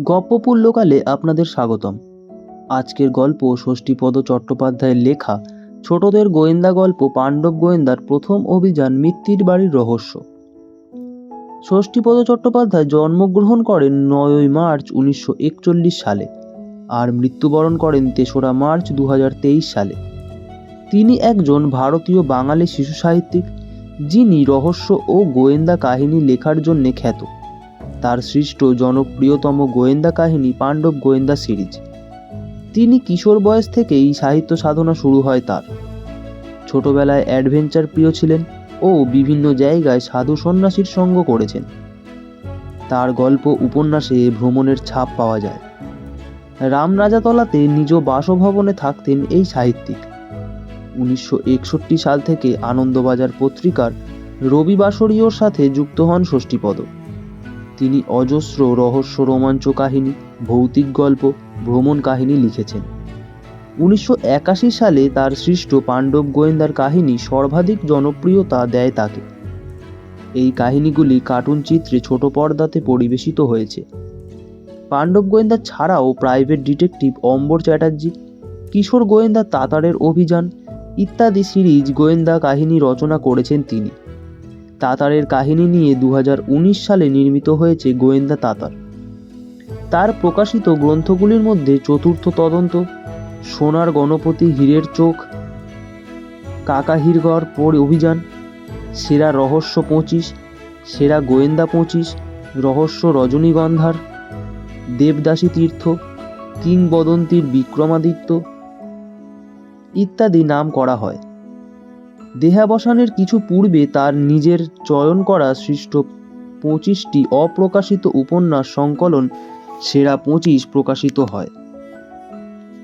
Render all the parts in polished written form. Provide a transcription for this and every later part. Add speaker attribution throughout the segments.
Speaker 1: গপ্পপুল্লকালে আপনাদের স্বাগতম। আজকের গল্প ষষ্ঠীপদ চট্টোপাধ্যায়ের লেখা ছোটদের গোয়েন্দা গল্প পাণ্ডব গোয়েন্দার প্রথম অভিযান মিত্তির বাড়ির রহস্য। ষষ্ঠীপদ চট্টোপাধ্যায় জন্মগ্রহণ করেন ৯ই মার্চ ১৯৪১ সালে আর মৃত্যুবরণ করেন ৩রা মার্চ ২০২৩ সালে। তিনি একজন ভারতীয় বাঙালি শিশু সাহিত্যিক যিনি রহস্য ও গোয়েন্দা কাহিনী লেখার জন্য খ্যাত। তার সৃষ্ট জনপ্রিয়তম গোয়েন্দা কাহিনী পাণ্ডব গোয়েন্দা সিরিজ। তিনি কিশোর বয়স থেকেই সাহিত্য সাধনা শুরু হয় তার। ছোটবেলায় অ্যাডভেঞ্চার প্রিয় ছিলেন ও বিভিন্ন জায়গায় সাধু সন্ন্যাসীর সঙ্গ করেছেন। তার গল্প উপন্যাসে ভ্রমণের ছাপ পাওয়া যায়। রামরাজাতলাতে নিজ বাসভবনে থাকতেন এই সাহিত্যিক। ১৯৬১ সাল থেকে আনন্দবাজার পত্রিকার রবিবাসরীয়র সাথে যুক্ত হন ষষ্ঠীপদ। তিনি অজস্র রহস্য রোমাঞ্চ কাহিনী, ভৌতিক গল্প, ভ্রমণ কাহিনী লিখেছেন। ১৯৮১ সালে তার সৃষ্ট পাণ্ডব গোয়েন্দার কাহিনী সর্বাধিক জনপ্রিয়তা দেয় তাকে। এই কাহিনীগুলি কার্টুন চিত্রে ছোট পর্দাতে পরিবেশিত হয়েছে। পাণ্ডব গোয়েন্দা ছাড়াও প্রাইভেট ডিটেকটিভ অম্বর চ্যাটার্জি, কিশোর গোয়েন্দা তাতারের অভিযান ইত্যাদি সিরিজ গোয়েন্দা কাহিনী রচনা করেছেন তিনি। তাতারের কাহিনী নিয়ে ২০১৯ সালে নির্মিত হয়েছে গোয়েন্দা তাতার। তার প্রকাশিত গ্রন্থগুলির মধ্যে চতুর্থ তদন্ত, সোনার গণপতি হীরের চোখ, কাকাহিরগড় অভিযান, সেরা রহস্য ২৫, সেরা গোয়েন্দা ২৫, রহস্য রজনীগন্ধার, দেবদাসী তীর্থ, কিংবদন্তির বিক্রমাদিত্য ইত্যাদি নাম করা হয়। দেহাবসানের কিছু পূর্বে তার নিজের চয়ন করা সৃষ্ট ২৫টি অপ্রকাশিত উপন্যাস সংকলন সেরা ২৫ প্রকাশিত হয়।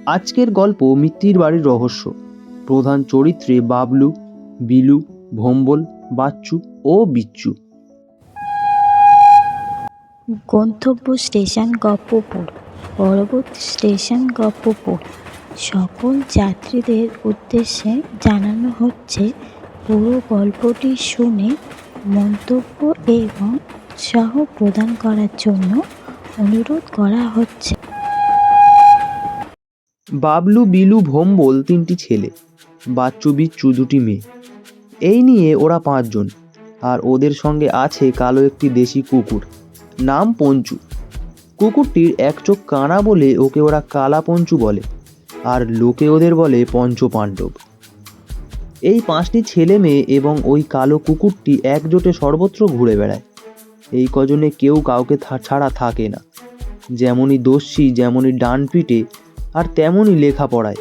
Speaker 1: আজকের গল্প মিত্তির বাড়ির রহস্য। প্রধান চরিত্রে বাবলু, বিলু, ভম্বল, বাচ্চু ও বিচ্চু।
Speaker 2: গন্তব্য স্টেশন গপ্পপুর। পরবর্তী স্টেশন গপ্পপুর। সকল যাত্রীদের উদ্দেশ্যে জানানো হচ্ছে, পুরো গল্পটি শুনে মন্তব্য এবং উৎসাহ প্রদান করার জন্য অনুরোধ করা হচ্ছে।
Speaker 1: বাবলু, বিলু, ভম্বল ৩টি ছেলে, বাচ্চু বিচ্চু ২টি মেয়ে। এই নিয়ে ওরা ৫ জন, আর ওদের সঙ্গে আছে কালো একটি দেশি কুকুর, নাম পঞ্চু। কুকুরটির এক চোখ কানা বলে ওকে ওরা কালা পঞ্চু বলে, আর লোকে ওদের বলে পঞ্চপাণ্ডব। এই ৫টি ছেলে মেয়ে এবং ওই কালো কুকুরটি একজোটে সর্বত্র ঘুরে বেড়ায়। এই কজনে কেউ কাউকে ছাড়া থাকে না। যেমনই দস্যি, যেমনই ডান পিটে, আর তেমনই লেখাপড়ায়।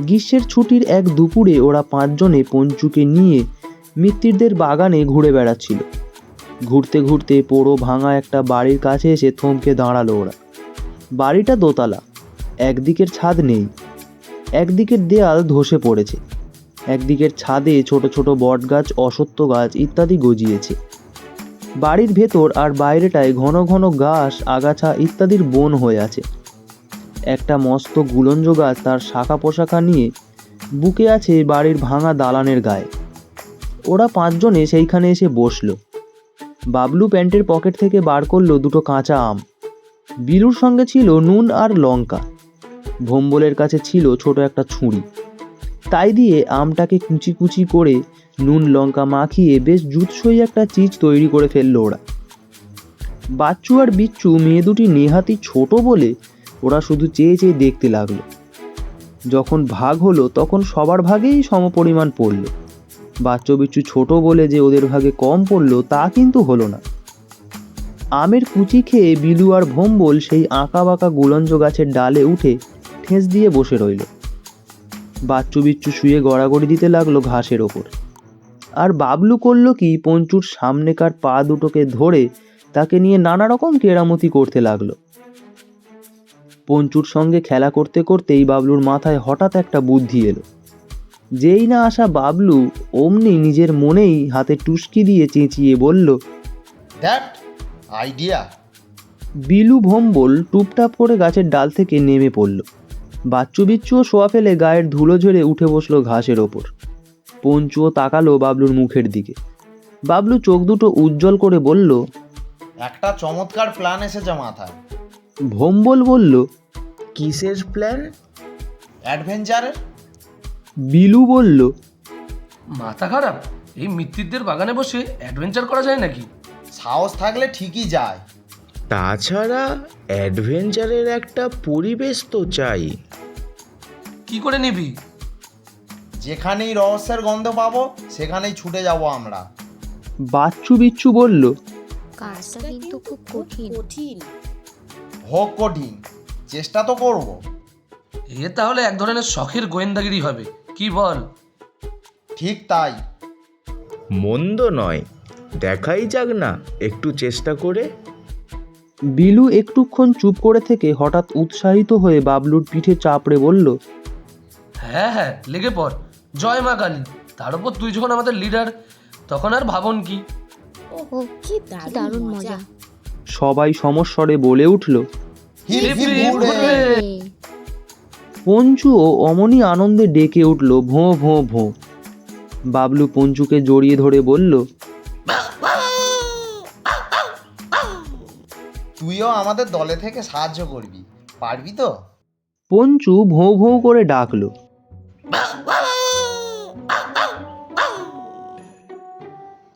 Speaker 1: গ্রীষ্মের ছুটির এক দুপুরে ওরা ৫ জনে পঞ্চুকে নিয়ে মিত্তিরদের বাগানে ঘুরে বেড়াচ্ছিল। ঘুরতে ঘুরতে পোড়ো ভাঙা একটা বাড়ির কাছে এসে থমকে দাঁড়ালো ওরা। বাড়িটা দোতলা, একদিকের ছাদ নেই, একদিকের দেয়াল ধসে পড়েছে, একদিকের ছাদে ছোট ছোট বট গাছ, অশ্বত্থ গাছ ইত্যাদি গজিয়েছে। বাড়ির ভেতর আর বাইরেটায় ঘন ঘন ঘাস, আগাছা ইত্যাদির বন হয়ে আছে। একটা মস্ত গুলঞ্জ গাছ তার শাখা পোশাখা নিয়ে বুকে আছে বাড়ির ভাঙা দালানের গায়ে। ওরা ৫ জনে সেইখানে এসে বসলো। বাবলু প্যান্টের পকেট থেকে বার করলো ২টো কাঁচা আম। বিলুর সঙ্গে ছিল নুন আর লঙ্কা। ভম্বলের কাছে ছিল ছোট একটা ছুরি। তাই দিয়ে আমটাকে কুচি কুচি করে নুন লঙ্কা মাখিয়ে বেশ জুৎসই একটা চিজ তৈরি করে ফেললো ওরা। বাচ্চু আর বিচ্চু মেয়ে দুটি নেহাতি ছোট বলে ওরা শুধু চেয়ে চেয়ে দেখতে লাগলো। যখন ভাগ হলো তখন সবার ভাগেই সমপরিমাণ পড়ল। বাচ্চু বিচ্চু ছোট বলে যে ওদের ভাগে কম পড়ল তা কিন্তু হলো না। আমের কুচি খেয়ে বিলু আর ভম্বল সেই আঁকা বাঁকা গুলঞ্জ গাছের ডালে উঠে ঠেস দিয়ে বসে রইল। বাচ্চু বিচ্চু শুয়ে গড়াগড়ি দিতে লাগলো ঘাসের ওপর। আর বাবলু করলো কি, পঞ্চুর সামনেকার পা দুটোকে ধরে তাকে নিয়ে নানা রকম কেরামতি করতে লাগলো। পঞ্চুর সঙ্গে খেলা করতে করতেই বাবলুর মাথায় হঠাৎ একটা বুদ্ধি এলো। যেই না আসা বাবলু অমনি নিজের মনেই হাতে টুসকি দিয়ে চেঁচিয়ে বলল,
Speaker 3: দ্যাট আইডিয়া।
Speaker 1: বিলু, ভম্বল টুপটাপ করে গাছের ডাল থেকে নেমে পড়ল। বাচ্চু বিচ্চুও শোয়া ফেলে গায়ের ধুলো ঝেড়ে উঠে বসলো ঘাসের ওপর। পঞ্চুও তাকালো বাবলুর মুখের দিকে। বাবলু চোখ দুটো উজ্জ্বল করে বলল,
Speaker 3: একটা চমৎকার প্ল্যান এসেছে মাথায়।
Speaker 1: ভোম্বল বলল।
Speaker 4: কিসের প্ল্যান?
Speaker 3: অ্যাডভেঞ্চারের।
Speaker 1: বিলু বলল।
Speaker 5: মাথা খারাপ? এই মিত্তিরদের বাগানে বসে অ্যাডভেঞ্চার করা যায় নাকি?
Speaker 3: সাহস থাকলে ঠিকই যায়।
Speaker 4: তাছাড়া অ্যাডভেঞ্চারের একটা পরিবেশ তো চাই।
Speaker 5: কি করে নিবি?
Speaker 3: যেখানেই রহস্যের গন্ধ পাবো সেখানেই ছুটে যাব আমরা।
Speaker 1: বাচ্চু বিচ্ছু বলল।
Speaker 6: কাজটা কিন্তু খুব কঠিন।
Speaker 3: হোক কঠিন, চেষ্টা তো করব।
Speaker 5: এ তাহলে এক ধরনের শখের গোয়েন্দাগিরি হবে, কি বল?
Speaker 3: ঠিক তাই।
Speaker 4: মন্দ নয়, দেখাই যাক না একটু চেষ্টা করে।
Speaker 1: বিলু একটুক্ষণ চুপ করে থেকে হঠাৎ উৎসাহিত হয়ে বাবলুর পিঠে চাপড়ে বলল।
Speaker 5: হ্যাঁ হ্যাঁ, লেগে পড়। জয় মা কালী। তার উপর তুই যখন আমাদের লিডার, তখন আর ভাবন কি।
Speaker 6: ও কি দারুণ মজা।
Speaker 1: সবাই সমস্বরে বলে উঠল।
Speaker 3: Hip
Speaker 5: hip
Speaker 3: hip
Speaker 5: hip
Speaker 3: hurray.
Speaker 5: Hurray.
Speaker 1: Panchu ও অমনি আনন্দে ডেকে উঠল ভোঁ ভোঁ ভোঁ। বাবলু পঞ্চুকে জড়িয়ে ধরে বলল।
Speaker 3: তুইও আমাদের দলে থেকে সাহায্য করবি, পারবি তো?
Speaker 1: পঞ্চু ভোঁ ভোঁ করে ডাকলো।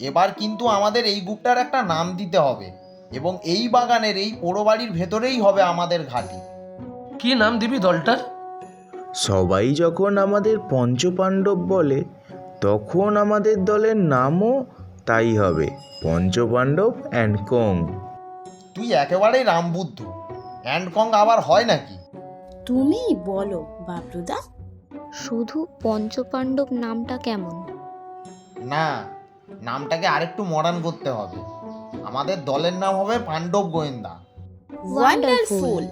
Speaker 3: এবার কিন্তু আমাদের এই গ্রুপটার একটা নাম দিতে হবে, এবং এই বাগানের এই পোড়ো বাড়ির ভেতরেই হবে আমাদের ঘাঁটি।
Speaker 5: কি নাম দিবি দলটার?
Speaker 4: সবাই যখন আমাদের পঞ্চপাণ্ডব বলে, তখন আমাদের দলের নামও তাই হবে, পঞ্চপাণ্ডব অ্যান্ড কং।
Speaker 3: তুই একেবারেই রামবুদ্ধ। অ্যান্ড কং আবার হয় নাকি?
Speaker 7: তুমিই বলো বাবলুদা।
Speaker 6: শুধু পঞ্চপাণ্ডব নামটা কেমন?
Speaker 3: না, নামটাকে আরেকটু মডার্ন করতে হবে। আমাদের দলের নাম হবে পাণ্ডব গোয়েন্দা।
Speaker 7: ওয়ান্ডারফুল।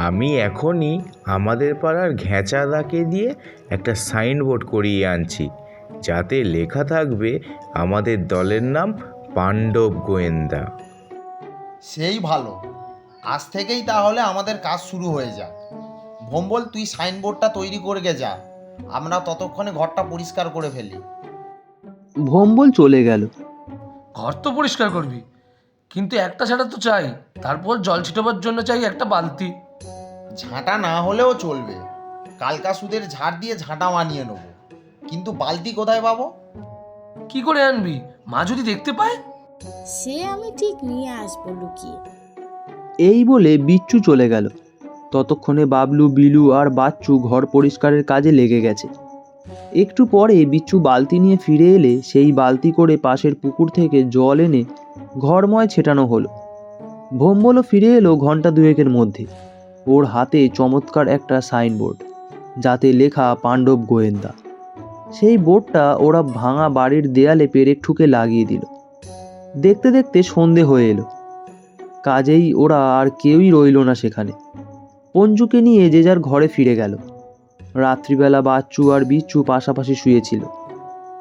Speaker 4: আমি এখনই আমাদের পাড়ার ঘেঁচাদাকে দিয়ে একটা সাইনবোর্ড করিয়ে আনছি, যাতে লেখা থাকবে আমাদের দলের নাম পাণ্ডব গোয়েন্দা।
Speaker 3: সেই ভালো। আজ থেকেই তাহলে আমাদের কাজ শুরু হয়ে যাক। ভোম্বল, তুই সাইনবোর্ডটা তৈরি করে গে যা, আমরা ততক্ষণে ঘরটা পরিষ্কার করে ফেলি।
Speaker 1: ভোম্বল চলে গেল।
Speaker 5: ঘর তো পরিষ্কার করবি, কিন্তু একটা ছাড়া তো চাই। তারপর জল ছিটাবার জন্য চাই একটা বালতি।
Speaker 3: ঝাঁটা না হলেও চলবে, কালকা সুদের ঝাড় দিয়ে ঝাঁটা বানিয়ে নেব। কিন্তু বালতি কোথায় পাবো?
Speaker 5: কি করে আনবি? মা যদি দেখতে পায়?
Speaker 7: সে আমি ঠিক নিয়ে আসবো লুকিয়ে।
Speaker 1: এই বলে বিচ্ছু চলে গেল। ততক্ষণে বাবলু, বিলু আর বাচ্চু ঘর পরিষ্কারের কাজে লেগে গেছে। একটু পরে বিচ্ছু বালতি নিয়ে ফিরে এলে সেই বালতি করে পাশের পুকুর থেকে জল এনে ঘরময় ছেটানো হলো। ভোম্বলও ফিরে এলো ঘন্টা দুয়েকের মধ্যে। ওর হাতে চমৎকার একটা সাইনবোর্ড, যাতে লেখা পাণ্ডব গোয়েন্দা। সেই বোর্ডটা ওরা ভাঙা বাড়ির দেয়ালে পেরেক ঠুকে লাগিয়ে দিল। দেখতে দেখতে সন্ধে হয়ে এলো। কাজেই ওরা আর কেউই রইল না সেখানে। পঞ্চুকে নিয়ে যে যার ঘরে ফিরে গেল। রাত্রিবেলা বাচ্চু আর বিচ্ছু পাশাপাশি শুয়েছিল।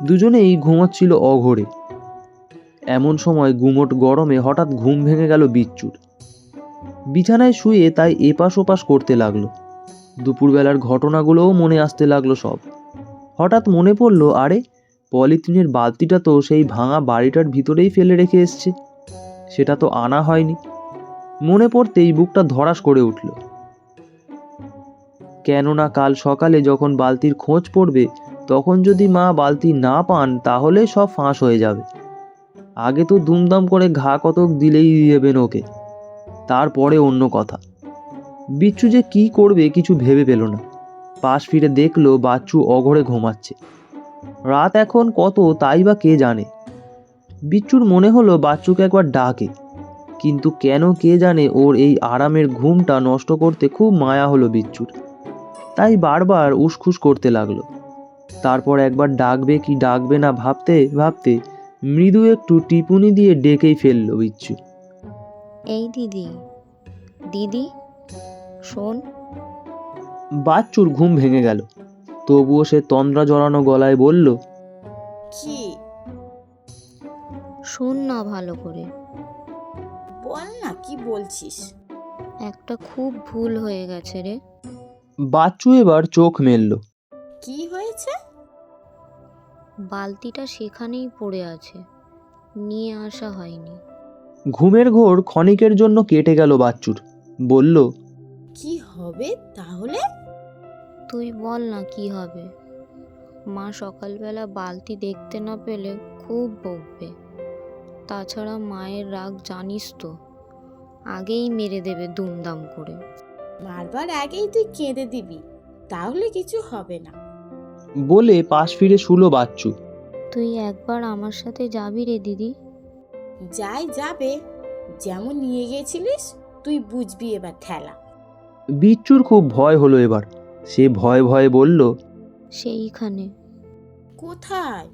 Speaker 1: দুজনেই ঘুমোচ্ছিল অঘোরে। এমন সময় গুমোট গরমে হঠাৎ ঘুম ভেঙে গেল বিচ্ছুর। বিছানায় শুয়ে তাই এপাশ ওপাশ করতে লাগলো। দুপুরবেলার ঘটনাগুলোও মনে আসতে লাগলো সব। হঠাৎ মনে পড়ল, আরে পলিথিনের বালতিটা তো সেই ভাঙা বাড়িটার ভিতরেই ফেলে রেখে এসছে, সেটা তো আনা হয়নি। মনে পড়তেই বুকটা ধড়াস করে উঠল। কেননা কাল সকালে যখন বালতির খোঁজ পড়বে, তখন যদি মা বালতি না পান তাহলে সব ফাঁস হয়ে যাবে। আগে তো দুমদাম করে ঘা কতক দিলেই দেবেন ওকে, তারপরে অন্য কথা। বিচ্ছু যে কি করবে কিছু ভেবে পেল না। পাশ ফিরে দেখলো বাচ্চু অঘরে ঘুমাচ্ছে। রাত এখন কত তাই বা কে জানে। বিচ্ছুর মনে হলো বাচ্চুকে একবার ডাকে, কিন্তু কেন কে জানে ওর এই আরামের ঘুমটা নষ্ট করতে খুব মায়া হলো বিচ্ছুর। তাই বারবার উসখুস করতে লাগলো। তারপর একবার ডাকবে কি ডাকবে না ভাবতে ভাবতে মৃদু একটু টিপুনি দিয়ে ডেকেই ফেললো বিচ্ছু।
Speaker 6: এই দিদি, দিদি শোন।
Speaker 1: বাচ্চুর ঘুম ভেঙে গেল। তবুও সে তন্দ্রা জড়ানো গলায় বলল,
Speaker 7: কি?
Speaker 6: শোন না ভালো করে।
Speaker 7: বল না কি বলছিস।
Speaker 6: একটা খুব ভুল হয়ে গেছে রে।
Speaker 1: বাচ্চু এবার চোখ মেলল।
Speaker 7: কি হয়েছে?
Speaker 6: বালতিটা সেখানেই পড়ে আছে, নিয়ে আসা হয়নি।
Speaker 1: ঘুমের ঘোর ক্ষণিকের জন্য কেটে গেল বাচ্চুর। বলল,
Speaker 7: কি হবে তাহলে?
Speaker 6: তুই বল না কি হবে। মা সকালবেলা বালতি দেখতে না পেলে খুব বকবে। তাছাড়া মায়ের রাগ জানিস তো, আগেই মেরে দেবে দুমদাম করে।
Speaker 7: মারবার আগেই তুই কেঁদে দিবি, তাহলে কিছু হবে না।
Speaker 1: বলে পাশ ফিরে শুলো বাচ্চু।
Speaker 6: তুই একবার আমার সাথে যাবি রে দিদি?
Speaker 7: যাই যাবে, যেমন নিয়ে গেছিলিস তুই বুঝবি এবার ঠেলা।
Speaker 1: বিচ্চুর খুব ভয় হলো এবার। সে ভয়ে ভয়ে বলল,
Speaker 6: সেইখানে।
Speaker 7: কোথায়?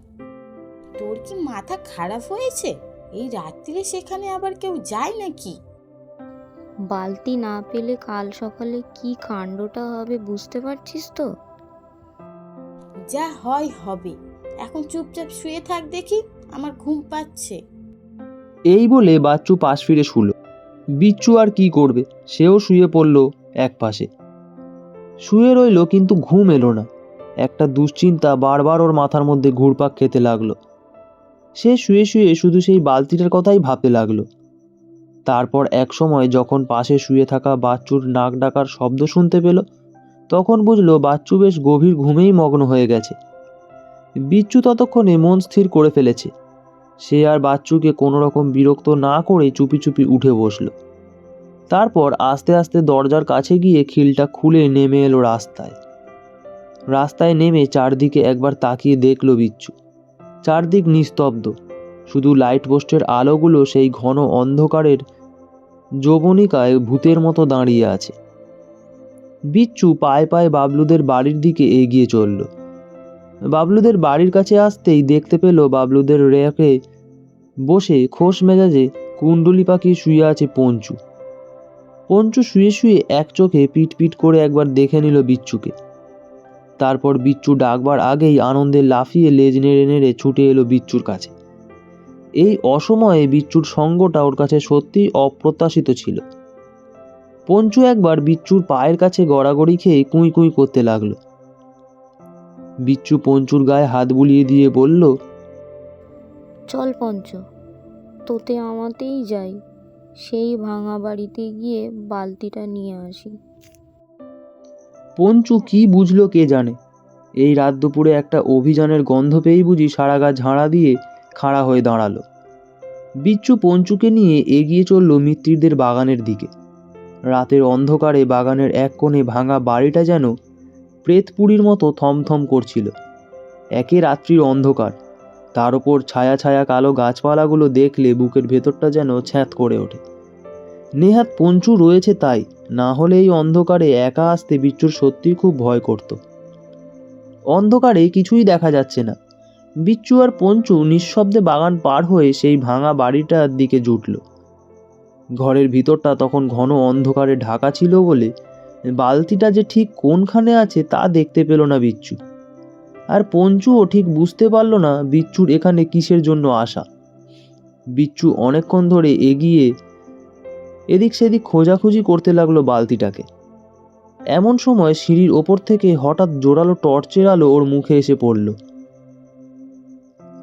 Speaker 7: তোর কি মাথা খারাপ হয়েছে? এই রাত্রিরে সেখানে আবার কেউ যায় নাকি?
Speaker 6: বালতি না পেলে কাল সকালে কি কাণ্ডটা হবে বুঝতে পারছিস তো?
Speaker 7: যা হয় হবে, এখন চুপচাপ শুয়ে থাক দেখি, আমার ঘুম পাচ্ছে।
Speaker 1: এই বলে বাচ্চু পাশ ফিরে শুলো। বিচ্চু আর কি করবে, সেও শুয়ে পড়ল এক পাশে। শুয়ে রইল, কিন্তু ঘুম এলো না। একটা দুশ্চিন্তা বারবার ওর মাথার মধ্যে ঘুরপাক খেতে লাগলো। সে শুয়ে শুয়ে শুধু সেই বালতিটার কথাই ভাবতে লাগলো। তারপর এক সময় যখন পাশে শুয়ে থাকা বাচ্চুর নাক ডাকার শব্দ শুনতে পেল, তখন বুঝলো বাচ্চু বেশ গভীর ঘুমেই মগ্ন হয়ে গেছে। বিচ্চু ততক্ষণে মন স্থির করে ফেলেছে। সে আর বাচ্চুকে কোনো রকম বিরক্ত না করে চুপি চুপি উঠে বসলো। তারপর আস্তে আস্তে দরজার কাছে গিয়ে খিলটা খুলে নেমে এলো রাস্তায়। রাস্তায় নেমে চারদিকে একবার তাকিয়ে দেখলো বিচ্চু। চারদিক নিস্তব্ধ, শুধু লাইট পোস্টের আলোগুলো সেই ঘন অন্ধকারের যবনিকায় ভূতের মতো দাঁড়িয়ে আছে। বিচ্চু পায়ে পায়ে বাবলুদের বাড়ির দিকে এগিয়ে চলল। বাবলুদের বাড়ির কাছে আসতেই দেখতে পেল বাবলুদের রেকে বসে খোশ মেজাজে কুণ্ডলি পাখি শুয়ে আছে পঞ্চু। পঞ্চু শুয়ে শুয়ে এক চোখে পিট পিট করে একবার দেখে নিল বিচ্চুকে। তারপর বিচ্চু ডাকবার আগেই আনন্দে লাফিয়ে লেজ নেড়ে নেড়ে ছুটে এলো বিচ্চুর কাছে। এই অসময়ে বিচ্চুর সঙ্গটা ওর কাছে সত্যিই অপ্রত্যাশিত ছিল। পঞ্চু একবার বিচ্চুর পায়ের কাছে গড়াগড়ি খেয়ে কুঁই কুঁই করতে লাগলো। বিচ্চু পঞ্চুর গায়ে হাত বুলিয়ে দিয়ে বলল,
Speaker 6: চল পঞ্চ, তোতে আমাতেই যাই, সেই ভাঙা বাড়িতে গিয়ে বালতিটা নিয়ে আসি।
Speaker 1: পঞ্চু কি বুঝলো কে জানে। এই রাত দুপুরে একটা অভিযানের গন্ধ পেয়েই বুঝি সারা গা ঝাড়া দিয়ে খাড়া হয়ে দাঁড়ালো। বিচ্চু পঞ্চুকে নিয়ে এগিয়ে চলল মিত্তিরদের বাগানের দিকে। রাতের অন্ধকারে বাগানের এক কোণে ভাঙা বাড়িটা যেন প্রেতপুরীর মতো থমথম করছিল। একে রাত্রির অন্ধকার, তার ওপর ছায়া ছায়া কালো গাছপালাগুলো দেখলে বুকের ভেতরটা যেন ছ্যাঁত করে ওঠে। নেহাত পঞ্চু রয়েছে তাই, না হলে এই অন্ধকারে একা আসতে বিচ্চুর সত্যিই খুব ভয় করত। অন্ধকারে কিছুই দেখা যাচ্ছে না। বিচ্চু আর পঞ্চু নিঃশব্দে বাগান পার হয়ে সেই ভাঙা বাড়িটার দিকে জুটল। ঘরের ভিতরটা তখন ঘন অন্ধকারে ঢাকা ছিল বলে বালতিটা যে ঠিক কোনখানে আছে তা দেখতে পেল না বিচ্চু। আর পঞ্চুও ঠিক বুঝতে পারল না বিচ্চুর এখানে কিসের জন্য আসা। বিচ্চু অনেকক্ষণ ধরে এগিয়ে এদিক সেদিক খোঁজাখুঁজি করতে লাগলো বালতিটাকে। এমন সময় সিঁড়ির ওপর থেকে হঠাৎ জোরালো টর্চের আলো ওর মুখে এসে পড়ল।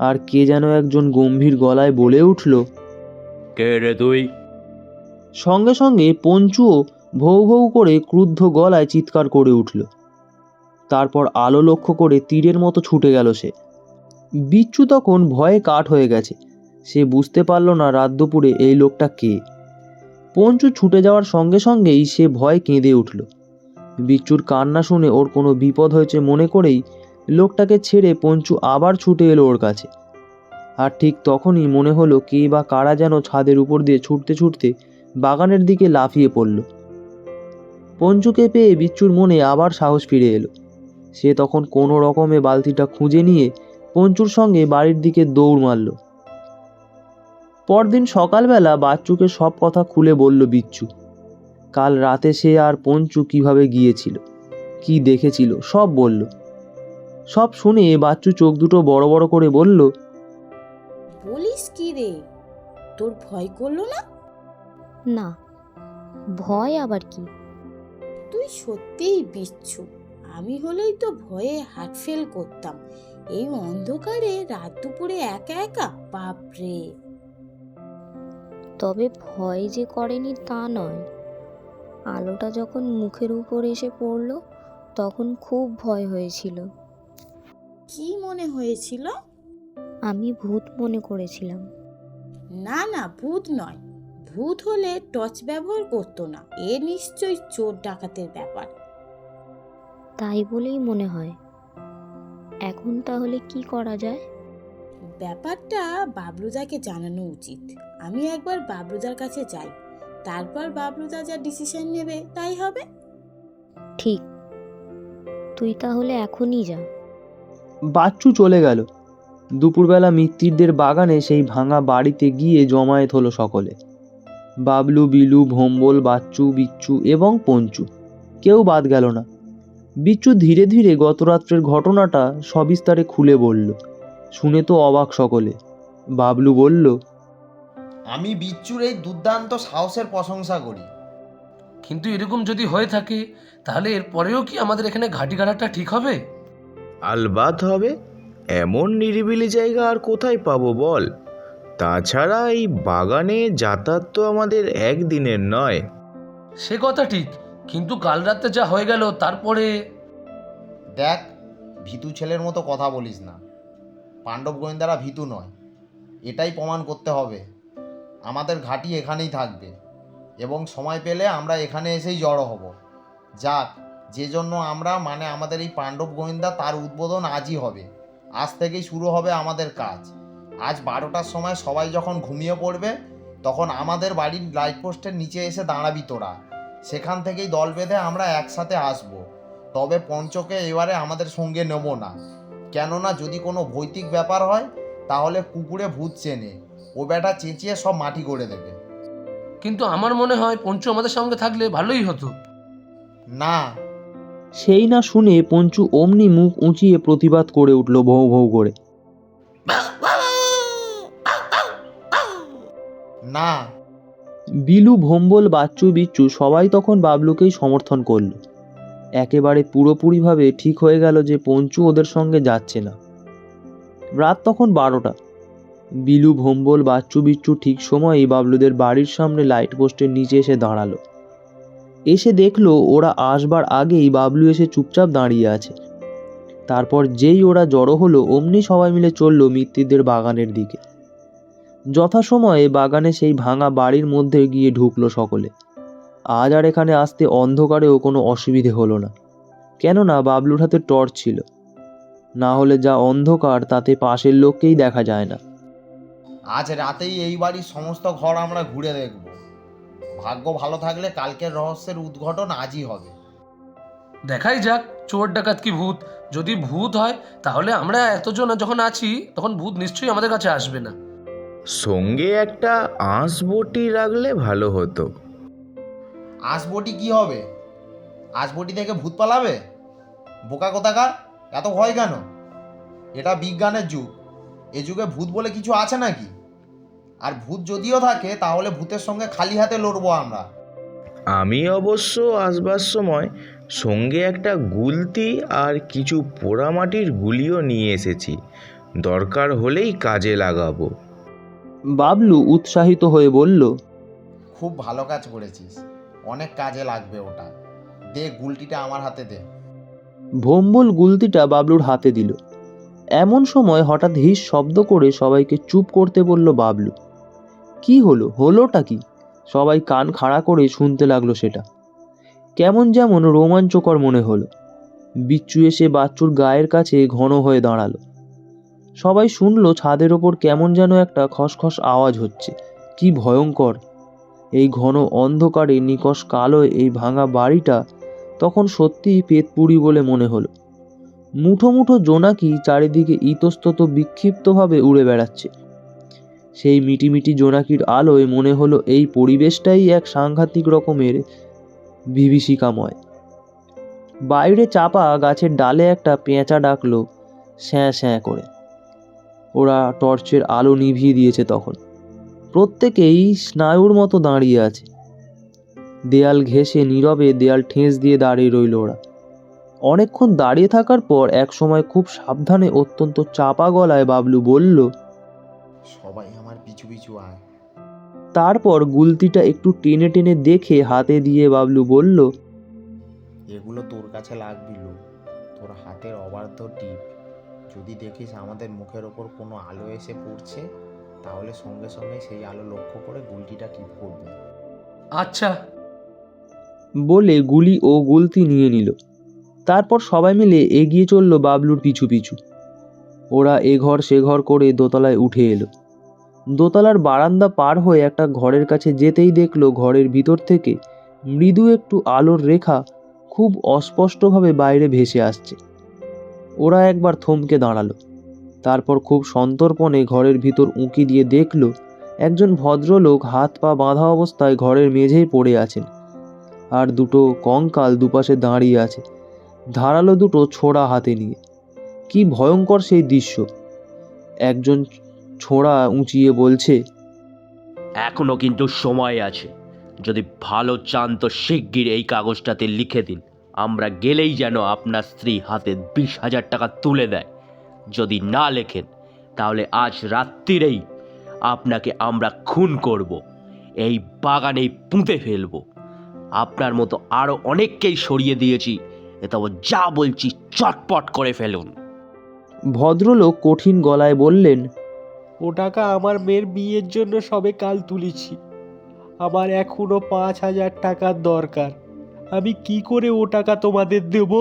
Speaker 1: আর কে যেন একজন গম্ভীর গলায় বলে উঠল,
Speaker 8: কে রে তুই?
Speaker 1: সঙ্গে সঙ্গে পঞ্চুও ভৌ ভৌ করে ক্রুদ্ধ গলায় চিৎকার করে উঠল। তারপর আলো লক্ষ্য করে তীরের মতো ছুটে গেল সে। বিচ্চু তখন ভয়ে কাঠ হয়ে গেছে। সে বুঝতে পারল না রাত দুপুরে এই লোকটা কে। পঞ্চু ছুটে যাওয়ার সঙ্গে সঙ্গেই সে ভয়ে কেঁদে উঠল। বিচ্চুর কান্না শুনে ওর কোনো বিপদ হয়েছে মনে করেই লোকটাকে ছেড়ে পঞ্চু আবার ছুটে এলো ওর কাছে। আর ঠিক তখনই মনে হলো কে বা কারা যেন ছাদের উপর দিয়ে ছুটতে ছুটতে বাগানের দিকে লাফিয়ে পড়ল। পঞ্চুকে পেয়ে বিচ্চুর মনে আবার সাহস ফিরে এলো। সে তখন কোনো রকমে বালতিটা খুঁজে নিয়ে পঞ্চুর সঙ্গে বাড়ির দিকে দৌড় মারল। পরদিন সকালবেলা বাচ্চুকে সব কথা খুলে বলল বিচ্চু। কাল রাতে সে আর পঞ্চু কিভাবে গিয়েছিল, কি দেখেছিল সব বলল। সব শুনে বাচ্চু চোখ দুটো বড় বড় করে বলল,
Speaker 7: বলিস কি রে, তোর ভয় করলো না?
Speaker 6: না, ভয় আবার কি?
Speaker 7: তুই সত্যিই বিচ্ছু। আমি হলেই তো ভয়ে হার্ট ফেল করতাম। এই অন্ধকারে রাত দুপুরে একা একা, বাপরে।
Speaker 6: তবে ভয় যে করেনি তা নয়। আলোটা যখন মুখের উপর এসে পড়ল তখন খুব ভয় হয়েছিল।
Speaker 7: কি মনে হয়েছিল?
Speaker 6: আমি ভূত মনে করেছিলাম।
Speaker 7: না না, ভূত নয়। ভূত হলে টর্চ ব্যবহার করতো না। এ নিশ্চয়ই চোর ডাকাতের ব্যাপার।
Speaker 6: তাই বলেই মনে হয়। এখন তাহলে কি করা যায়?
Speaker 7: ব্যাপারটা বাবলুদাকে জানানো উচিত। আমি একবার বাবলুদার কাছে যাই, তারপর বাবলুদা যা ডিসিশন নেবে তাই হবে।
Speaker 6: ঠিক, তুই তাহলে এখনই যা।
Speaker 1: বাচ্চু চলে গেল। দুপুরবেলা মিত্তিরদের বাগানে সেই ভাঙা বাড়িতে গিয়ে জমায়েত হলো সকলে। বাবলু, বিলু, ভোম্বল, বাচ্চু, বিচ্চু এবং পঞ্চু, কেউ বাদ গেল না। বিচ্চু ধীরে ধীরে গত রাত্রের ঘটনাটা সবিস্তারে খুলে বলল। শুনে তো অবাক সকলে। বাবলু বলল,
Speaker 3: আমি বিচ্চুর এই দুর্দান্ত সাহসের প্রশংসা করি।
Speaker 5: কিন্তু এরকম যদি হয়ে থাকে তাহলে এর পরেও কি আমাদের এখানে ঘাঁটি গাড়াটা ঠিক হবে?
Speaker 4: আলবাত হবে। এমন নিরিবিলি জায়গা আর কোথায় পাবো বল? তাছাড়া এই বাগানে যাতায়াত তো আমাদের একদিনের নয়।
Speaker 5: সে কথা ঠিক, কিন্তু কাল রাতে যা হয়ে গেল তারপরে।
Speaker 3: দেখ, ভীতু ছেলের মতো কথা বলিস না। পাণ্ডব গোয়েন্দারা ভীতু নয়, এটাই প্রমাণ করতে হবে। আমাদের ঘাঁটি এখানেই থাকবে এবং সময় পেলে আমরা এখানে এসেই জড়ো হব। যাক, যে জন্য আমরা আমাদের এই পাণ্ডব গোয়েন্দা, তার উদ্বোধন আজই হবে। আজ থেকেই শুরু হবে আমাদের কাজ। আজ 12টার সময় সবাই যখন ঘুমিয়ে পড়বে তখন আমাদের বাড়ির লাইট পোস্টের নিচে এসে দাঁড়াবি তোরা। সেখান থেকেই দল বেঁধে আমরা একসাথে আসব। তবে পঞ্চকে এবারে আমাদের সঙ্গে নেব না, কেননা যদি কোনো ভৌতিক ব্যাপার হয় তাহলে কুকুরে ভূত চেনে, ও বেটা চেঁচিয়ে সব মাটি করে দেবে।
Speaker 5: কিন্তু আমার মনে হয় পঞ্চু আমাদের সঙ্গে থাকলে ভালোই হতো।
Speaker 3: না,
Speaker 1: সেই না শুনে পঞ্চু অমনি মুখ উঁচিয়ে প্রতিবাদ করে উঠল ভৌ ভৌ করে।
Speaker 3: না।
Speaker 1: বিলু, ভোম্বল, বাচ্চু, বিচ্চু সবাই তখন বাবলুকেই সমর্থন করল। একেবারে পুরোপুরিভাবে ঠিক হয়ে গেল যে পঞ্চু ওদের সঙ্গে যাচ্ছে না। রাত তখন 12টা। বিলু, ভোম্বল, বাচ্চু, বিচ্চু ঠিক সময়েই বাবলুদের বাড়ির সামনে লাইট পোস্টের নিচে এসে দাঁড়ালো। এসে দেখলো ওরা আসবার আগেই বাবলু এসে চুপচাপ দাঁড়িয়ে আছে। তারপর যেই ওরা জড়ো হলো অমনি সবাই মিলে চলল মিত্তিরদের বাগানের দিকে। যথাসময়ে বাগানে সেই ভাঙা বাড়ির মধ্যে গিয়ে ঢুকলো সকলে। আজ আর এখানে আসতে অন্ধকারেও কোনো অসুবিধে হলো না, কেননা বাবলুর হাতে টর্চ ছিল। না হলে যা অন্ধকার তাতে পাশের লোককেই দেখা যায় না।
Speaker 3: আজ রাতেই এই বাড়ির সমস্ত ঘর আমরা ঘুরে দেখব। ভাগ্য ভালো থাকলে কালকের রহস্যের উদ্ঘাটন আজই হবে।
Speaker 5: দেখাই যাক চোর ডাকাত কি ভূত। যদি ভূত হয় তাহলে আমরা এতজন যখন আছি তখন ভূত নিশ্চয়ই আমাদের কাছে আসবে না।
Speaker 4: সঙ্গে একটা আঁশবটি রাখলে ভালো হতো।
Speaker 3: আসবটি কি হবে? আসবটি থেকে ভূত পালাবে? বোকা কোথাকার, এত ভয় কেন? এটা বিজ্ঞানের যুগ, এ যুগে ভূত বলে কিছু আছে নাকি? আর ভূত যদিও থাকে তাহলে ভূতের সঙ্গে খালি হাতে লড়বো আমরা।
Speaker 4: আমি অবশ্য আসবার সময় সঙ্গে একটা গুলতি আর কিছু পোড়ামাটির গুলিও নিয়ে এসেছি, দরকার হলেই কাজে লাগাবো।
Speaker 1: বাবলু উৎসাহিত হয়ে বলল,
Speaker 3: খুব ভালো কাজ করেছিস, অনেক কাজে লাগবে ওটা। দে গুলটিটা আমার হাতে দে।
Speaker 1: ভোম্বল গুলতিটা বাবলুর হাতে দিল। এমন সময় হঠাৎ হিস শব্দ করে সবাইকে চুপ করতে বলল বাবলু। কি হলোটা কি? সবাই কান খাড়া করে শুনতে লাগলো সেটা। কেমন যেমন রোমাঞ্চকর মনে হলো। বিচ্চু এসে বাচ্চুর গায়ের কাছে ঘন হয়ে দাঁড়ালো। সবাই শুনলো ছাদের ওপর কেমন যেন একটা খসখস আওয়াজ হচ্ছে। কি ভয়ঙ্কর! এই ঘন অন্ধকারে নিকষ কালো এই ভাঙা বাড়িটা তখন সত্যিই পেতপুরি বলে মনে হলো। মুঠো মুঠো জোনাকি চারিদিকে ইতস্তত বিক্ষিপ্তভাবে উড়ে বেড়াচ্ছে। সেই মিটিমিটি জোনাকির আলোয় মনে হলো এই পরিবেশটাই এক সাংঘাতিক রকমের বিভীষিকাময়। বাইরে চাপা গাছের ডালে একটা পেঁচা ডাকলো স্যাঁ স্যাঁ করে। ওরা টর্চের আলো নিভিয়ে দিয়েছে তখন। প্রত্যেকেই স্নায়ুর মতো দাঁড়িয়ে আছে। দেয়াল ঘেঁষে নীরবে দেয়াল ঠেস দিয়ে দাঁড়িয়ে রইল ওরা। অনেকক্ষণ দাঁড়িয়ে থাকার পর একসময় খুব সাবধানে অত্যন্ত চাপা গলায় বাবলু বলল,
Speaker 3: সবাই আমার পিছু পিছু আয়।
Speaker 1: তারপর গুলতিটা একটু টেনে টেনে দেখে হাতে দিয়ে বাবলু বলল,
Speaker 3: এগুলো তোর কাছে লাগবি লো, তোর হাতের অবাধ্য টিপ। যদি দেখিস আমাদের মুখের ওপর কোনো আলো এসে পড়ছে, তাহলে সঙ্গে সঙ্গে সেই আলো লক্ষ্য করে গুলটিটা টিপ করবি।
Speaker 5: আচ্ছা।
Speaker 1: বলে গুলি ও গুলতি নিয়ে নিল। তারপর সবাই মিলে এগিয়ে চলল বাবলুর পিছু পিছু। ওরা এ ঘর সে ঘর করে দোতলায় উঠে এলো। দোতলার বারান্দা পার হয়ে একটা ঘরের কাছে যেতেই দেখলো ঘরের ভিতর থেকে মৃদু একটু আলোর রেখা খুব অস্পষ্টভাবে বাইরে ভেসে আসছে। ওরা একবার থমকে দাঁড়ালো। তারপর খুব সন্তর্পণে ঘরের ভিতর উঁকি দিয়ে দেখলো একজন ভদ্রলোক হাত পা বাঁধা অবস্থায় ঘরের মেঝেই পড়ে আছেন, আর দুটো কঙ্কাল দুপাশে দাঁড়িয়ে আছে, ধারালো দুটো ছোড়া হাতে নিয়ে। কি ভয়ঙ্কর সেই দৃশ্য! একজন ছোড়া উঁচিয়ে বলছে,
Speaker 8: এখনো কিন্তু সময় আছে। যদি ভালো চান তো শিগগির এই কাগজটাতে লিখে দিন, আমরা গেলেই যেন আপনার স্ত্রী হাতে 20,000 টাকা তুলে দেয়। যদি না লেখেন তাহলে আজ রাত্রিরেই আপনাকে আমরা খুন করব, এই বাগানেই পুঁতে ফেলব। আপনার মতো আরও অনেককেই সরিয়ে দিয়েছি, তবে যা বলছি চটপট করে ফেলুন।
Speaker 1: ভদ্রলোক কঠিন গলায় বললেন,
Speaker 9: ও টাকা আমার মেয়ের বিয়ের জন্য সবে কাল তুলেছি। আমার এখনো 5,000 টাকার দরকার। আমি কি করে ও টাকা তোমাদের দেব?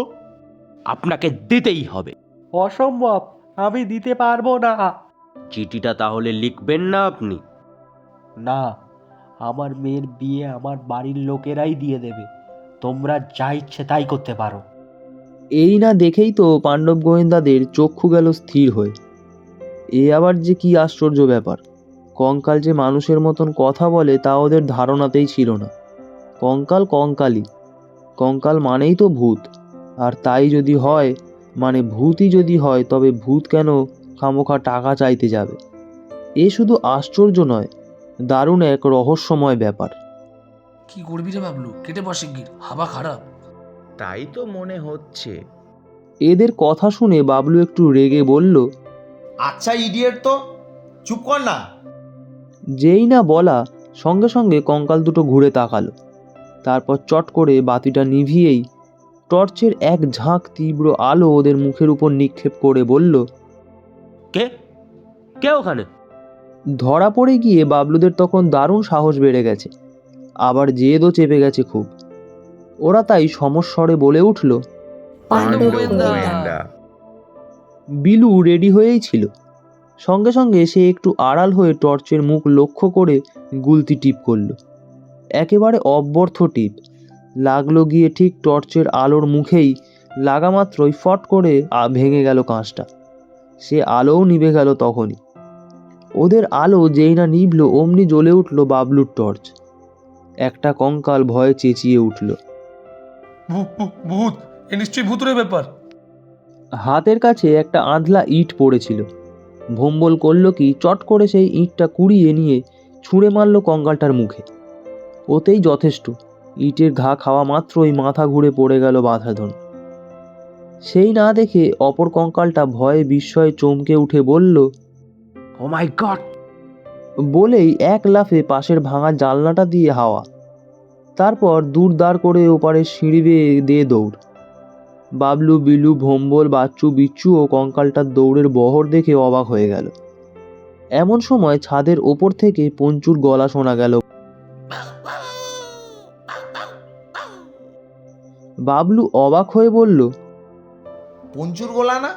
Speaker 8: আপনাকে দিতেই হবে।
Speaker 9: অসম্ভব, আমি দিতে পারবো না।
Speaker 8: চিঠিটা তাহলে লিখবেন না আপনি?
Speaker 9: না, আমার মেয়ের বিয়ে আমার বাড়ির লোকেরাই দিয়ে দেবে। তোমরা যা ইচ্ছে তাই করতে পারো।
Speaker 1: এই না দেখেই তো পাণ্ডব গোয়েন্দাদের চক্ষু গেল স্থির হয়ে। এ আবার যে কি আশ্চর্য ব্যাপার! কঙ্কাল যে মানুষের মতন কথা বলে তা ওদের ধারণাতেই ছিল না। কঙ্কাল কঙ্কালই, কঙ্কাল মানেই তো ভূত। আর তাই যদি হয়, মানে ভূতই যদি হয়, তবে ভূত কেন খামোখা টাকা চাইতে যাবে? এ শুধু আশ্চর্য নয়, দারুণ এক রহস্যময় ব্যাপার।
Speaker 5: কি করবি রে বাবলু, কেটে বসে গির, হাবা খারাপ।
Speaker 4: তাই তো মনে হচ্ছে।
Speaker 1: এদের কথা শুনে বাবলু একটু রেগে বলল,
Speaker 3: আচ্ছা ইডিয়েট, তো চুপ কর না।
Speaker 1: যেই না বলা সঙ্গে সঙ্গে কঙ্কাল দুটো ঘুরে তাকালো। তারপর চট করে বাতিটা নিভিয়েই টর্চের এক ঝাঁক তীব্র আলো ওদের মুখের উপর নিক্ষেপ করে বলল,
Speaker 8: কে কে ওখানে?
Speaker 1: ধরা পড়ে গিয়ে বাবলুদের তখন দারুণ সাহস বেড়ে গেছে, আবার জেদও চেপে গেছে খুব। ওরা তাই সমস্বরে বলে উঠল,
Speaker 6: পাণ্ডব
Speaker 4: গোয়েন্দা।
Speaker 1: বিলু রেডি হয়েই ছিল। সঙ্গে সঙ্গে সে একটু আড়াল হয়ে টর্চের মুখ লক্ষ্য করে গুলতি টিপ করলো। একেবারে অব্যর্থ টিপ লাগলো গিয়ে ঠিক টর্চের আলোর মুখেই। লাগা মাত্রই ফট করে ভেঙে গেল কাঁচটা। সে আলোও নিভে গেল তখনই। ওদের আলো যেই না নিভল অমনি জ্বলে উঠল বাবলুর টর্চ। একটা কঙ্কাল ভয়ে চেঁচিয়ে উঠল,
Speaker 5: ভূত! এ নিশ্চয়ই ভূতুরে ব্যাপার।
Speaker 1: হাতের কাছে একটা আঁধলা ইট পড়েছিল। ভোম্বল করল কি চট করে সেই ইটটা কুড়িয়ে নিয়ে ছুঁড়ে মারল কঙ্কালটার মুখে। ওতেই যথেষ্ট, ইটের ঘা খাওয়া মাত্রই মাথা ঘুরে পড়ে গেল বাঁধাধন। সেই না দেখে অপর কঙ্কালটা ভয়ে বিস্ময়ে চমকে উঠে বলল,
Speaker 8: ও মাই গড!
Speaker 1: বলেই এক লাফে পাশের ভাঙা জানলাটা দিয়ে হাওয়া। তারপর দূর দাঁড় করে ওপারে সিঁড়ি বেয়ে দিয়ে দৌড়। বাবলু, বিলু, ভোম্বল, বাচ্চু, বিচ্চু ও কঙ্কালটার দৌড়ের বহর দেখে অবাক হয়ে গেল। এমন সময় ছাদের ওপর থেকে পঞ্চুর গলা শোনা গেল। বাবলু অবাক হয়ে বলল,
Speaker 3: পঞ্চুর গোলা না?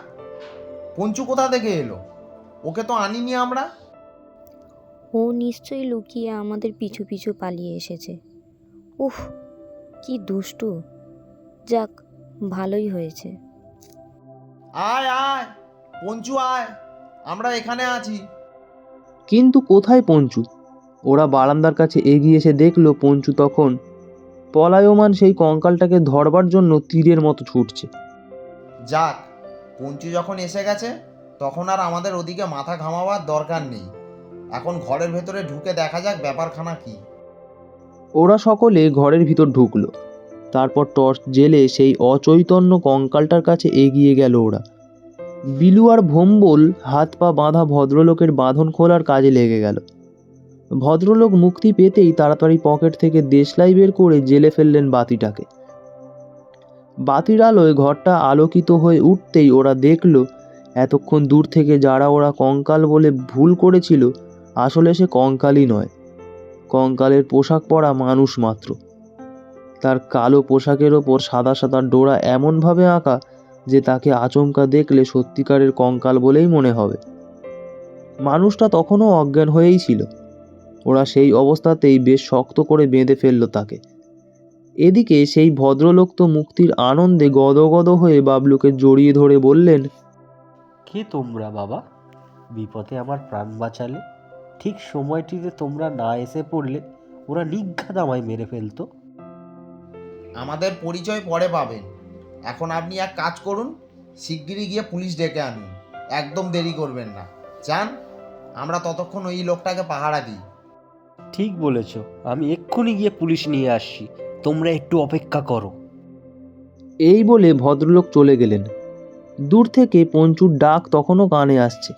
Speaker 3: পঞ্চু কোথা থেকে এলো? ওকে তো আনিনি আমরা।
Speaker 6: ও নিশ্চয়ই লুকিয়ে আমাদের পিছু পিছু পালিয়ে এসেছে। উফ, কি দুষ্টু! যাক, ভালোই হয়েছে।
Speaker 3: আয় আয় পঞ্চু আয়, আমরা এখানে আছি।
Speaker 1: কিন্তু কোথায় পঞ্চু? ওরা বারান্দার কাছে এগিয়ে এসে দেখলো পঞ্চু তখন পলায়মান সেই কঙ্কালটাকে ধরবার জন্য তীরের মতো ছুটছে।
Speaker 3: যাক, পঞ্চু যখন এসে গেছে তখন আর আমাদের ওদিকে মাথা ঘামাবার দরকার নেই। এখন ঘরের ভেতরে ঢুকে দেখা যাক ব্যাপারখানা কি।
Speaker 1: ওরা সকলে ঘরের ভিতর ঢুকলো। তারপর টর্চ জেলে সেই অচৈতন্য কঙ্কালটার কাছে এগিয়ে গেল ওরা। বিলু আর ভোম্বল হাত পা বাঁধা ভদ্রলোকের বাঁধন খোলার কাজে লেগে গেল। ভদ্রলোক মুক্তি পেতেই তাড়াতাড়ি পকেট থেকে দেশলাই বের করে জ্বেলে ফেললেন বাতিটাকে। বাতির আলোয় ঘরটা আলোকিত হয়ে উঠতেই ওরা দেখল এতক্ষণ দূর থেকে যারা ওরা কঙ্কাল বলে ভুল করেছিল, আসলে সে কঙ্কালই নয়, কঙ্কালের পোশাক পরা মানুষ মাত্র। তার কালো পোশাকের ওপর সাদা সাদা ডোরা এমনভাবে আঁকা যে তাকে আচমকা দেখলে সত্যিকারের কঙ্কাল বলেই মনে হবে। মানুষটা তখনও অজ্ঞান হয়েই ছিল। ওরা সেই অবস্থাতেই বেশ শক্ত করে বেঁধে ফেলল তাকে। এদিকে সেই ভদ্রলোক তো মুক্তির আনন্দে গদগদ হয়ে বাবলুকে জড়িয়ে ধরে বললেন,
Speaker 9: কে তোমরা বাবা? বিপদে আমার প্রাণ বাঁচালে। ঠিক সময়টিতে তোমরা না এসে পড়লে ওরা নিঘাত আমায় মেরে ফেলতো।
Speaker 3: আমাদের পরিচয় পরে পাবেন। এখন আপনি এক কাজ করুন, শিগগিরই গিয়ে পুলিশ ডেকে আনুন, একদম দেরি করবেন না। যান, আমরা ততক্ষণ ওই লোকটাকে পাহারা দিই।
Speaker 9: ঠিক বলেছ, আমি এক্ষুনি গিয়ে পুলিশ নিয়ে আসছি, তোমরা একটু অপেক্ষা করো।
Speaker 1: এই বলে ভদ্রলোক চলে গেলেন। দূর থেকে পঞ্চুর ডাক তখনও কানে আসছে।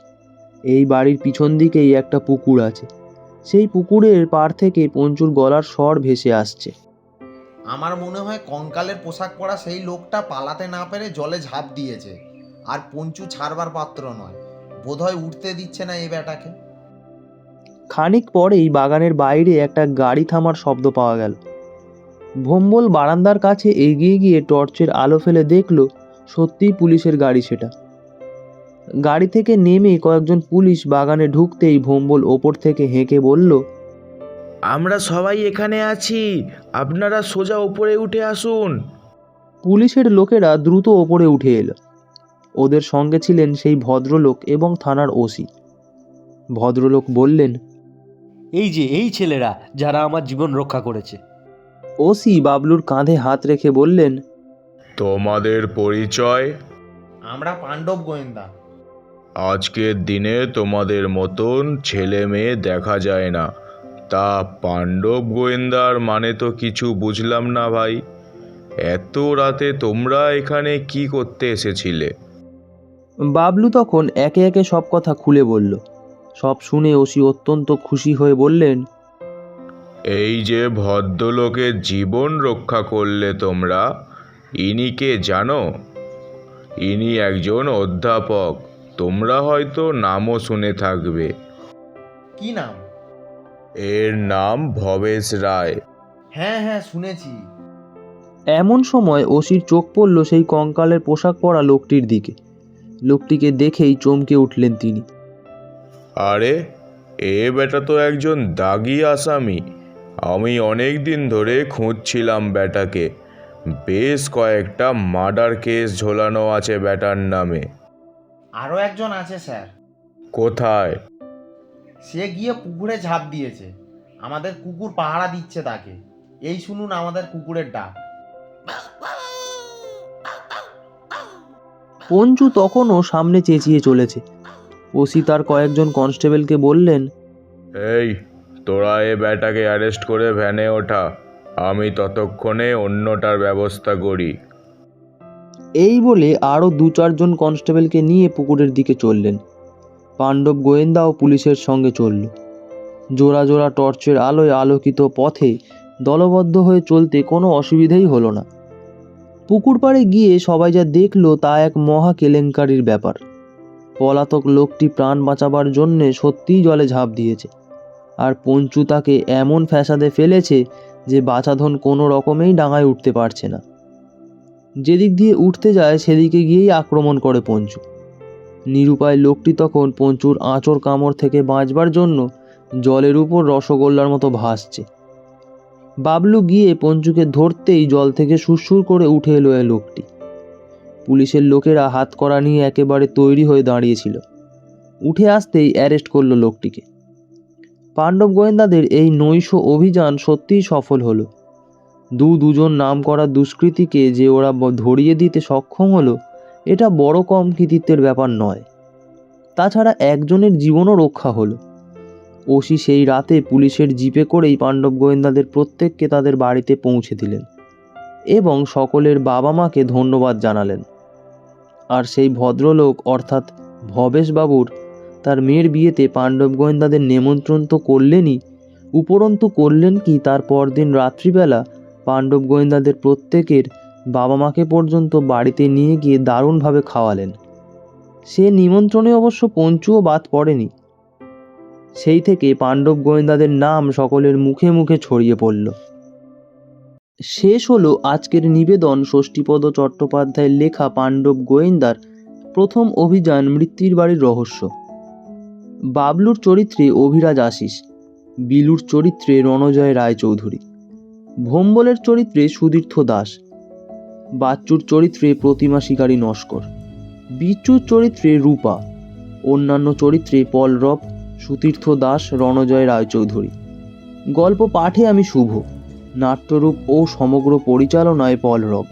Speaker 1: এই বাড়ির পিছন দিকেই একটা পুকুর আছে। সেই পুকুরের পাড় থেকে পঞ্চুর গলার স্বর ভেসে আসছে।
Speaker 3: আমার মনে হয় কঙ্কালের পোশাক পরা সেই লোকটা পালাতে না পেরে জলে ঝাঁপ দিয়েছে, আর পঞ্চু ছাড়বার পাত্র নয়। বোধহয় উঠতে দিচ্ছে না এই ব্যাটাকে।
Speaker 1: খানিক পরেই বাগানের বাইরে একটা গাড়ি থামার শব্দ পাওয়া গেল। ভোম্বল বারান্দার কাছে এগিয়ে গিয়ে টর্চের আলো ফেলে দেখল সত্যিই পুলিশের গাড়ি সেটা। গাড়ি থেকে নেমে কয়েকজন পুলিশ বাগানে ঢুকতেই ভোম্বল ওপর থেকে হেঁকে বলল,
Speaker 4: আমরা সবাই এখানে আছি, আপনারা সোজা উপরে উঠে আসুন।
Speaker 1: পুলিশের লোকেরা দ্রুত ওপরে উঠে এলো। ওদের সঙ্গে ছিলেন সেই ভদ্রলোক এবং থানার ওসি। ভদ্রলোক বললেন,
Speaker 9: এই যে এই ছেলেরা যারা আমার জীবন রক্ষা করেছে।
Speaker 1: ওসি বাবলুর কাঁধে হাত রেখে বললেন,
Speaker 4: তোমাদের পরিচয়?
Speaker 3: আমরা পাণ্ডব গোয়েন্দা।
Speaker 4: আজকের দিনে তোমাদের মতন ছেলে মেয়ে দেখা যায় না। তা পাণ্ডব গোয়েন্দার মানে তো কিছু বুঝলাম না ভাই। এত রাতে তোমরা এখানে কি করতে এসেছিলে?
Speaker 1: বাবলু তখন একে একে সব কথা খুলে বলল। সব শুনে ওসি অত্যন্ত খুশি হয়ে বললেন,
Speaker 4: এই যে ভদ্রলোকের জীবন রক্ষা করলে তোমরা, ইনি কে জানো? ইনি একজন অধ্যাপক। তোমরা হয়তো নামও শুনে থাকবে।
Speaker 3: কি নাম?
Speaker 4: এর নাম ভবেশ রায়।
Speaker 3: হ্যাঁ হ্যাঁ, শুনেছি।
Speaker 1: এমন সময় ওসির চোখ পড়ল সেই কঙ্কালের পোশাক পরা লোকটির দিকে। লোকটিকে দেখেই চমকে উঠলেন তিনি।
Speaker 4: আরে, এ বেটা তো একজন দাগি আসামি। আমি অনেক দিন ধরে খুঁজছিলাম বেটাকে। বেশ কয়েকটা মার্ডার কেস ঝোলানো আছে বেটার নামে।
Speaker 3: আরও একজন আছে স্যার।
Speaker 4: কোথায়?
Speaker 3: সে গিয়ে পুকুরে ঝাঁপ দিয়েছে। আমাদের কুকুর পাহারা দিচ্ছে তাকে। এই শুনুন আমাদের কুকুরের ডাক।
Speaker 1: পঞ্চু তখনও সামনে চেঁচিয়ে চলেছে। ওসি তার কয়েকজন কনস্টেবলকে বললেন,
Speaker 4: এই, তোরা এ বেটাকে অ্যারেস্ট করে ভ্যানে ওঠা। আমি ততক্ষণে অন্যটার ব্যবস্থা করি।
Speaker 1: এই বলে আরও 2-4 জন কনস্টেবলকে নিয়ে পুকুরের দিকে চললেন। পাণ্ডব গোয়েন্দাও পুলিশের সঙ্গে চলল। জোড়া জোড়া টর্চের আলোয় আলোকিত পথে দলবদ্ধ হয়ে চলতে কোনো অসুবিধাই হলো না। পুকুর পাড়ে গিয়ে সবাই যা দেখলো তা এক মহা কেলেঙ্কারির ব্যাপার। পলাতক লোকটি প্রাণ বাঁচাবার জন্যে সত্যিই জলে ঝাঁপ দিয়েছে, আর পঞ্চু তাকে এমন ফ্যাসাদে ফেলেছে যে বাছাধন কোনো রকমেই ডাঙায় উঠতে পারছে না। যেদিক দিয়ে উঠতে যায় সেদিকে গিয়েই আক্রমণ করে পঞ্চু। নিরুপায় লোকটি তখন পঞ্চুর আঁচড় কামড় থেকে বাঁচবার জন্য জলের উপর রসগোল্লার মতো ভাসছে। বাবলু গিয়ে পঞ্চুকে ধরতেই জল থেকে সুরসুর করে উঠে এলো এ লোকটি। পুলিশের লোকেরা হাত কড়া নিয়ে একেবারে তৈরি হয়ে দাঁড়িয়েছিল। উঠে আসতেই অ্যারেস্ট করলো লোকটিকে। পাণ্ডব গোয়েন্দাদের এই নৈশ অভিযান সত্যিই সফল হলো। দুজন নামকরা দুষ্কৃতীকে যে ওরা ধরিয়ে দিতে সক্ষম হলো, এটা বড় কম কৃতিত্বের ব্যাপার নয়। তাছাড়া একজনের জীবনও রক্ষা হলো। ওসি সেই রাতে পুলিশের জিপে করেই পাণ্ডব গোয়েন্দাদের প্রত্যেককে তাদের বাড়িতে পৌঁছে দিলেন এবং সকলের বাবা মাকে ধন্যবাদ জানালেন। আর সেই ভদ্রলোক অর্থাৎ ভবেশবাবুর তার মেয়ের বিয়েতে পাণ্ডব গোয়েন্দাদের নিমন্ত্রণ তো করলেনই, উপরন্তু করলেন কি, তার পরদিন রাত্রিবেলা পাণ্ডব গোয়েন্দাদের প্রত্যেকের বাবা মাকে পর্যন্ত বাড়িতে নিয়ে গিয়ে দারুণভাবে খাওয়ালেন। সে নিমন্ত্রণে অবশ্য পঞ্চুও বাদ পড়েনি। সেই থেকে পাণ্ডব গোয়েন্দাদের নাম সকলের মুখে মুখে ছড়িয়ে পড়ল। শেষ হলো আজকের নিবেদন ষষ্ঠীপদ চট্টোপাধ্যায়ের লেখা পাণ্ডব গোয়েন্দার প্রথম অভিযান মৃত্যুর বাড়ির রহস্য। বাবলুর চরিত্রে অভিরাজ আশিস, বিলুর চরিত্রে রণজয় রায়চৌধুরী, ভোম্বলের চরিত্রে সুতীর্থ দাস, বাচ্চুর চরিত্রে প্রতিমা শিকারী নস্কর, বিচ্চুর চরিত্রে রূপা, অন্যান্য চরিত্রে পলরব, সুতীর্থ দাস, রণজয় রায়চৌধুরী। গল্প পাঠে আমি শুভ, নাট্যরূপ ও সমগ্র পরিচালনায় পলরব,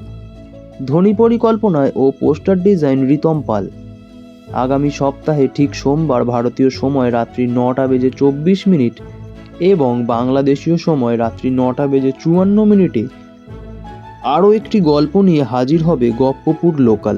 Speaker 1: ধ্বনি পরিকল্পনায় ও পোস্টার ডিজাইন রিতম পাল। আগামী সপ্তাহে ঠিক সোমবার ভারতীয় সময় রাত্রি 9:24 এবং বাংলাদেশীয় সময় রাত্রি 9:54 আরও একটি গল্প নিয়ে হাজির হবে গপ্পপুর লোকাল।